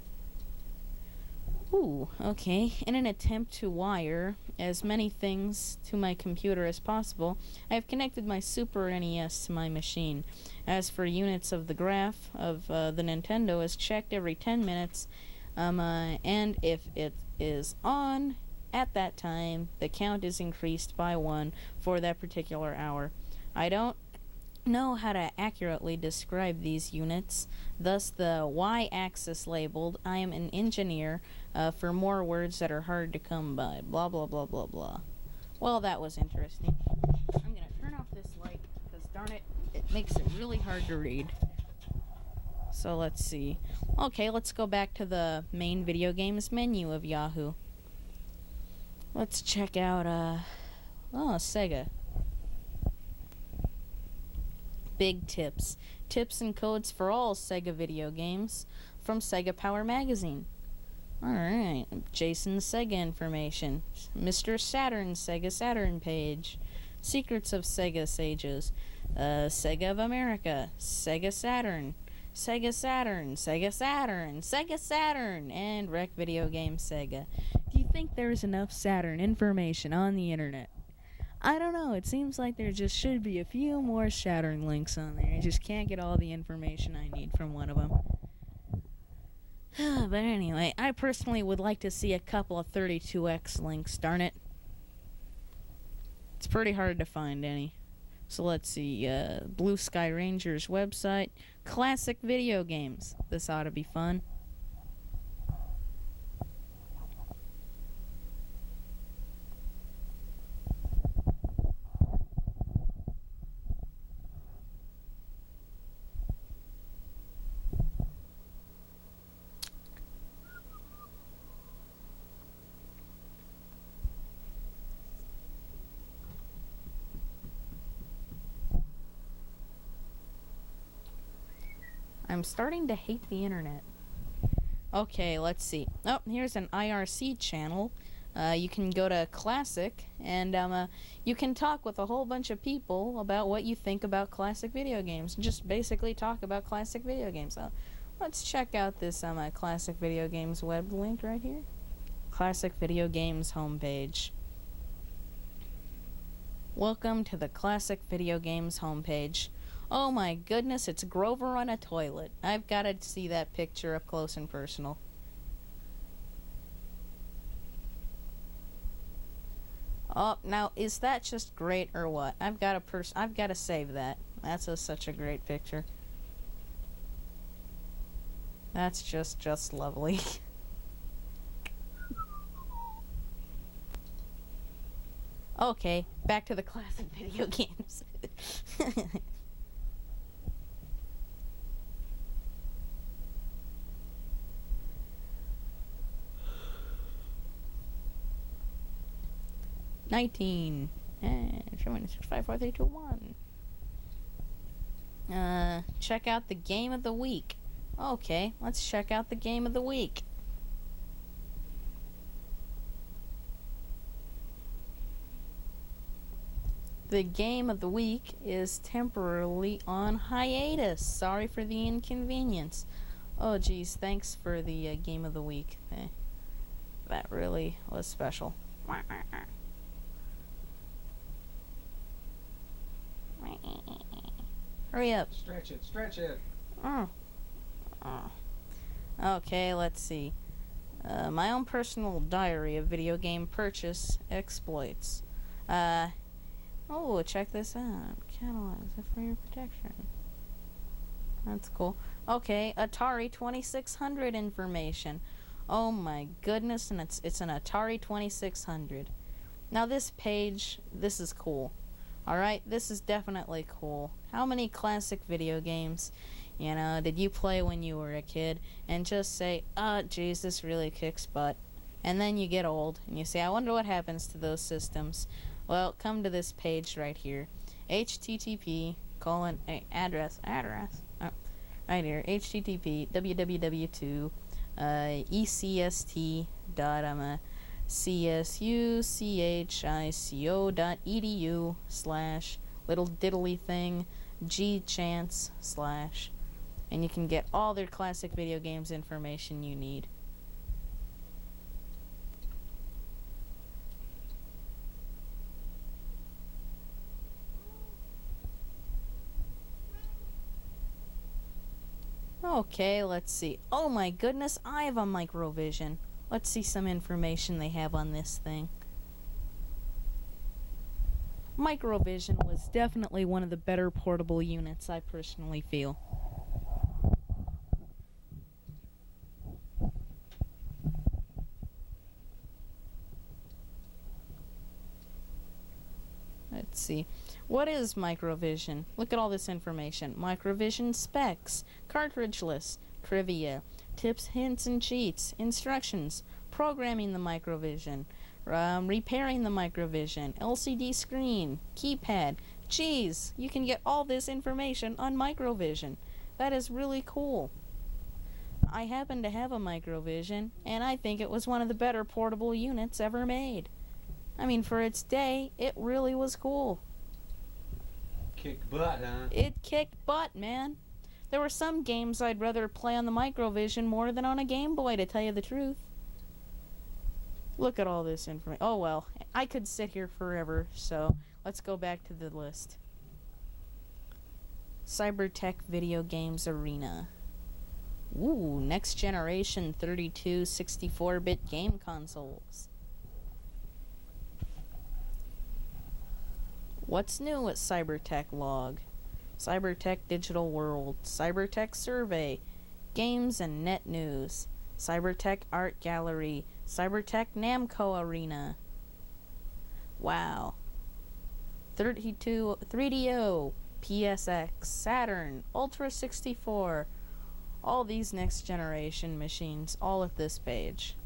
Ooh, okay. In an attempt to wire as many things to my computer as possible, I have connected my Super NES to my machine. As for units of the graph of the Nintendo is checked every 10 minutes, and if it is on at that time, the count is increased by 1 for that particular hour. I don't know how to accurately describe these units, thus the Y-axis labeled, I am an engineer, for more words that are hard to come by, blah blah blah blah blah. Well, that was interesting. I'm gonna turn off this light, because darn it, it makes it really hard to read. So let's see. Okay, let's go back to the main video games menu of Yahoo. Let's check out, Sega. Big tips. Tips and codes for all Sega video games from Sega Power Magazine. Alright, Jason's Sega information. Mr. Saturn, Sega Saturn page. Secrets of Sega Sages. Sega of America. Sega Saturn. Sega Saturn. Sega Saturn. Sega Saturn. And Rec Video Game Sega. Do you think there's enough Saturn information on the internet? I don't know, it seems like there just should be a few more Saturn links on there. I just can't get all the information I need from one of them. But anyway, I personally would like to see a couple of 32X links, darn it. It's pretty hard to find any. So let's see, Blue Sky Rangers website, classic video games. This ought to be fun. I'm starting to hate the internet. Okay, let's see. Oh, here's an IRC channel. You can go to Classic, and you can talk with a whole bunch of people about what you think about classic video games. Just basically talk about classic video games. So, let's check out this Classic Video Games web link right here. Classic Video Games homepage. Welcome to the Classic Video Games homepage. Oh my goodness, it's Grover on a toilet. I've got to see that picture up close and personal. Oh, now is that just great or what? I've got to save that. That's such a great picture. That's just lovely. Okay, back to the classic video games. 19 and 6, 5, 4, 3, 2, 1. Check out the game of the week. Okay, let's check out the game of the week. The game of the week is temporarily on hiatus. Sorry for the inconvenience. Oh geez, thanks for the game of the week. That really was special. Hurry up. Stretch it, stretch it. Okay, let's see. My own personal diary of video game purchase exploits. Oh, check this out. Catalog, is it for your protection? That's cool. Okay, Atari 2600 information. Oh my goodness, and it's an Atari 2600. Now this page, this is cool. Alright, this is definitely cool. How many classic video games, did you play when you were a kid and just say, oh, geez, this really kicks butt? And then you get old and you say, I wonder what happens to those systems. Well, come to this page right here. http address. Oh, right here. http www ecst.csuchico.edu/little diddly thing gchance/ and you can get all their classic video games information you need. Okay, let's see. Oh my goodness, I have a Microvision. Let's see some information they have on this thing. Microvision was definitely one of the better portable units, I personally feel. Let's see. What is Microvision? Look at all this information. Microvision specs, cartridge list, trivia, tips, hints, and cheats, instructions, programming the Microvision, repairing the Microvision, LCD screen, keypad. Geez, you can get all this information on Microvision. That is really cool. I happen to have a Microvision, and I think it was one of the better portable units ever made. I mean, for its day, it really was cool. Kick butt, huh? It kicked butt, man. There were some games I'd rather play on the Microvision more than on a Game Boy, to tell you the truth. Look at all this information. Oh well, I could sit here forever, so let's go back to the list. Cybertech Video Games Arena. Ooh, next generation 32, 64-bit game consoles. What's new at Cybertech Log? Cybertech Digital World, Cybertech Survey, Games and Net News, Cybertech Art Gallery, Cybertech Namco Arena. Wow. 3DO, PSX, Saturn, Ultra 64. All these next generation machines, all at this page.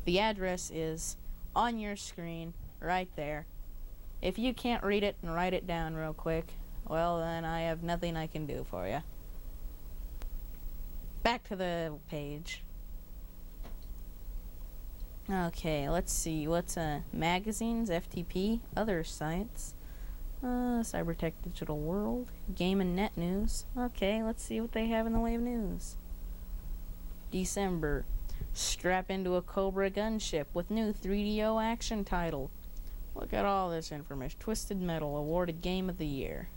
The address is on your screen, right there. If you can't read it and write it down real quick, well then I have nothing I can do for you. Back to the page. Okay, let's see, what's magazines, FTP, other sites, Cybertech Digital World, Game and Net News. Okay, let's see what they have in the way of news. December, strap into a Cobra gunship with new 3DO action title. Look at all this information. Twisted Metal awarded Game of the Year.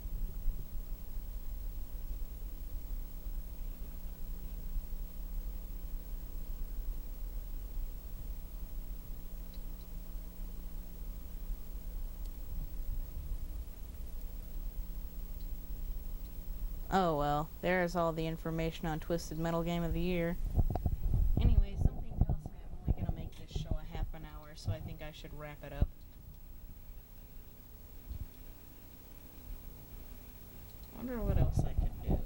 Oh well, there's all the information on Twisted Metal Game of the Year. Anyway, something tells me I'm only gonna make this show a half an hour, so I think I should wrap it up. Wonder what else I could do.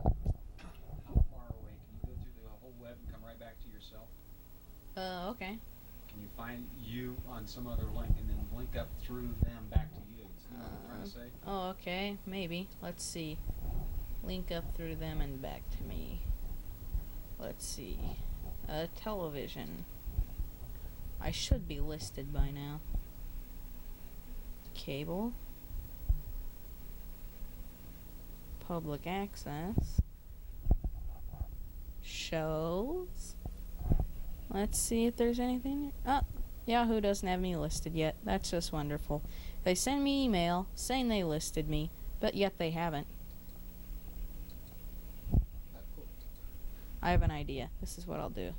How far away? Can you go through the whole web and come right back to yourself? Okay. Can you find you on some other link and then link up through them back to you? You know what I'm trying to say? Oh, okay. Maybe. Let's see. Link up through them and back to me. Let's see. Television. I should be listed by now. Cable. Public access. Shows. Let's see if there's anything. Oh, Yahoo doesn't have me listed yet. That's just wonderful. They send me email saying they listed me, but yet they haven't. I have an idea. This is what I'll do.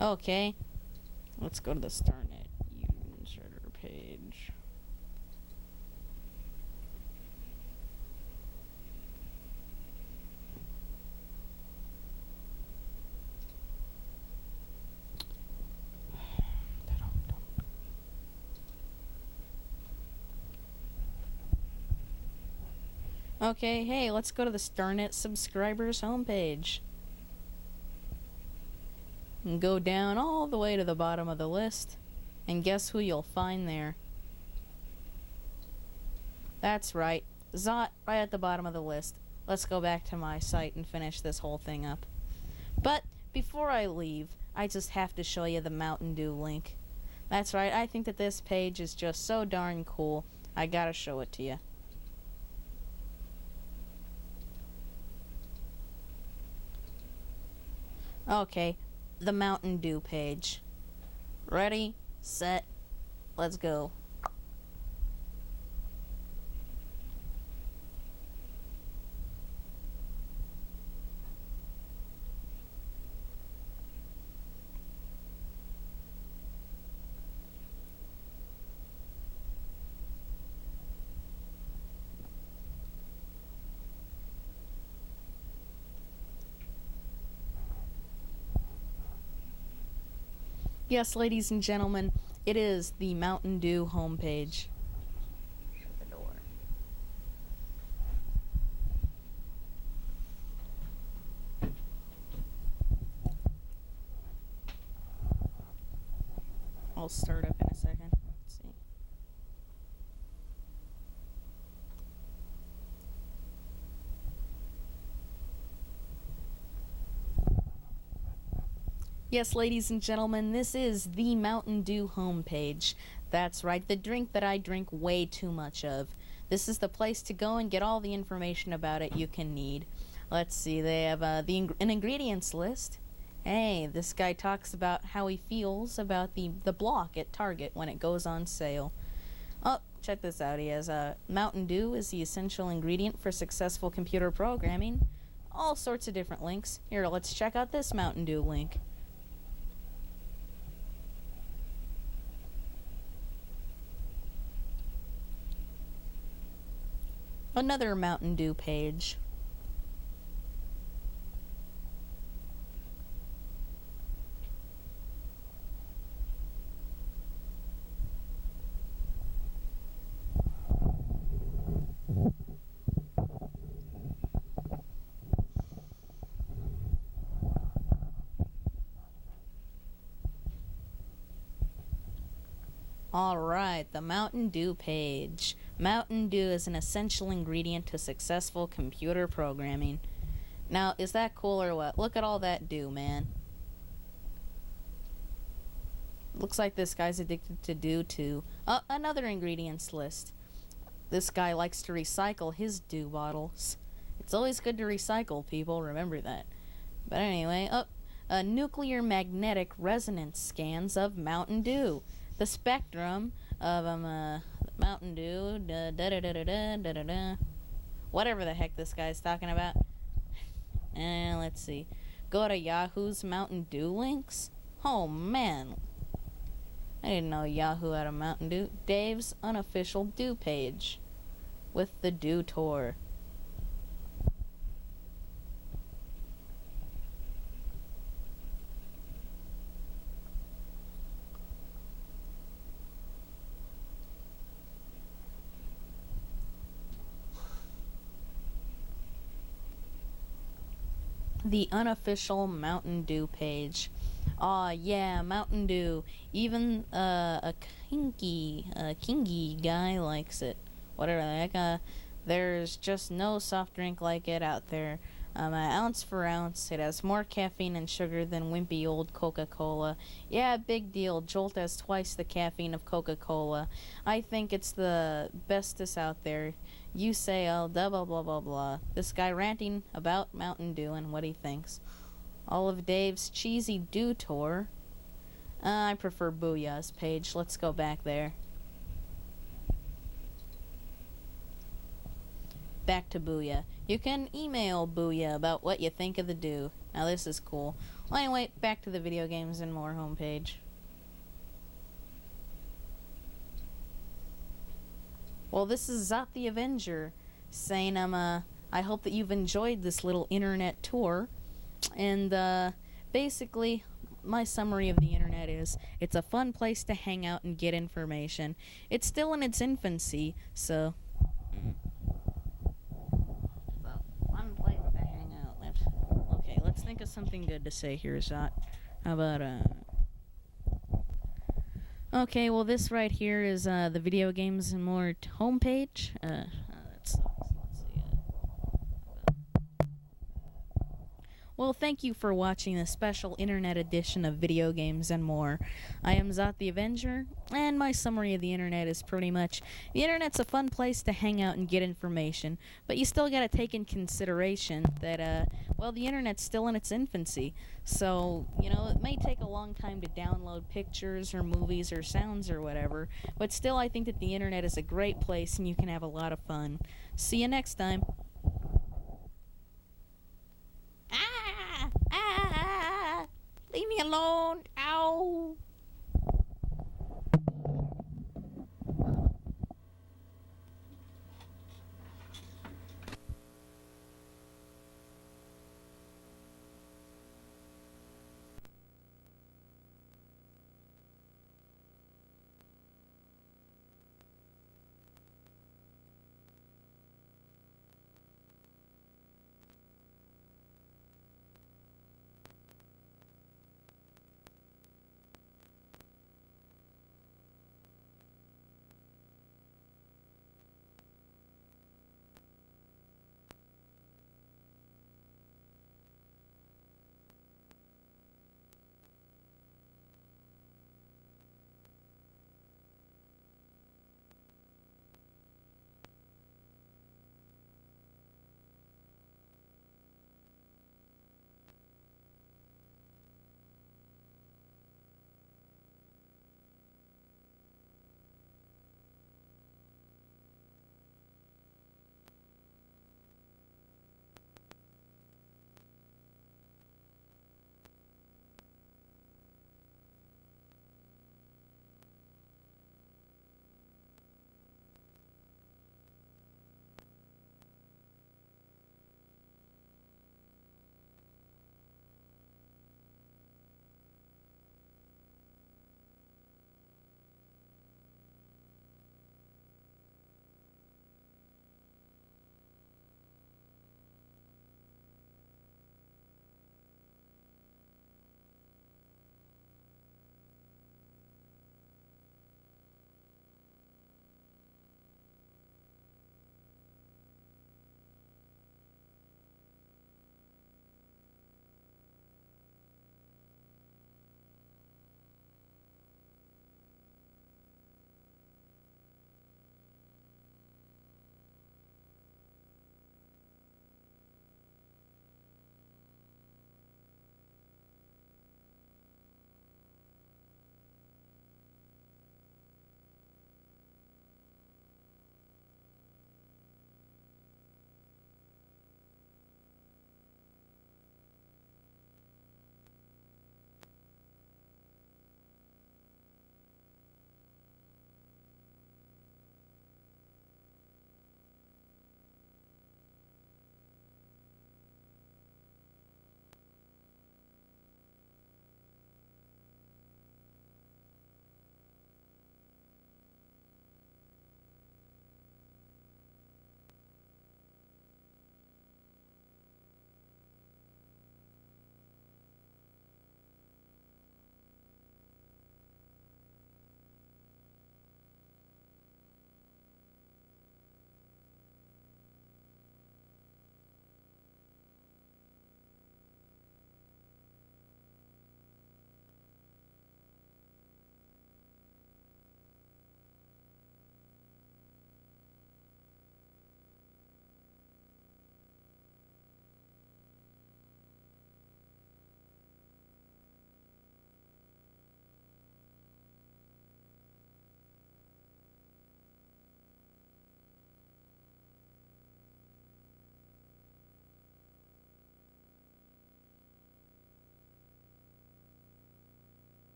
Okay. Let's go to the StarNet user page. Okay, hey, let's go to the StarNet subscribers homepage. And go down all the way to the bottom of the list. And guess who you'll find there? That's right, Zot, right at the bottom of the list. Let's go back to my site and finish this whole thing up. But before I leave, I just have to show you the Mountain Dew link. That's right, I think that this page is just so darn cool, I gotta show it to you. Okay, the Mountain Dew page. Ready, set, let's go. Yes, ladies and gentlemen, it is the Mountain Dew homepage. Shut the door. I'll start up in a second. Let's see. Yes, ladies and gentlemen, this is the Mountain Dew homepage. That's right, the drink that I drink way too much of. This is the place to go and get all the information about it you can need. Let's see, they have an ingredients list. Hey, this guy talks about how he feels about the block at Target when it goes on sale. Oh, check this out. He has Mountain Dew is the essential ingredient for successful computer programming. All sorts of different links. Here, let's check out this Mountain Dew link. Another Mountain Dew page. Alright, the Mountain Dew page. Mountain Dew is an essential ingredient to successful computer programming. Now, is that cool or what? Look at all that dew, man. Looks like this guy's addicted to dew too. Another ingredients list. This guy likes to recycle his dew bottles. It's always good to recycle, people, remember that. But anyway, nuclear magnetic resonance scans of Mountain Dew. The spectrum of Mountain Dew, whatever the heck this guy's talking about. And let's see. Go to Yahoo's Mountain Dew links. Oh man, I didn't know Yahoo had a Mountain Dew. Dave's unofficial Dew page with the Dew tour. The unofficial Mountain Dew page. Aw, yeah, Mountain Dew. Even a kingy guy likes it. Whatever the heck. There's just no soft drink like it out there. Ounce for ounce, it has more caffeine and sugar than wimpy old Coca-Cola. Yeah, big deal. Jolt has twice the caffeine of Coca-Cola. I think it's the bestest out there. You say I'll blah blah blah blah. This guy ranting about Mountain Dew and what he thinks. All of Dave's cheesy Dew tour. I prefer Booyah's page. Let's go back there. Back to Booyah. You can email Booyah about what you think of the Dew. Now this is cool. Well, anyway, back to the video games and more homepage. Well, this is Zot the Avenger saying I hope that you've enjoyed this little internet tour. And basically, my summary of the internet is it's a fun place to hang out and get information. It's still in its infancy, so fun place to hang out. Okay, let's think of something good to say here, Zot. How about okay, well, this right here is the video games and more homepage. Let's see. Well, thank you for watching this special internet edition of Video Games and More. I am Zot the Avenger, and my summary of the internet is pretty much, the internet's a fun place to hang out and get information, but you still gotta take in consideration that, well, the internet's still in its infancy, so, you know, it may take a long time to download pictures or movies or sounds or whatever, but still I think that the internet is a great place and you can have a lot of fun. See you next time. Leave me alone. Ow.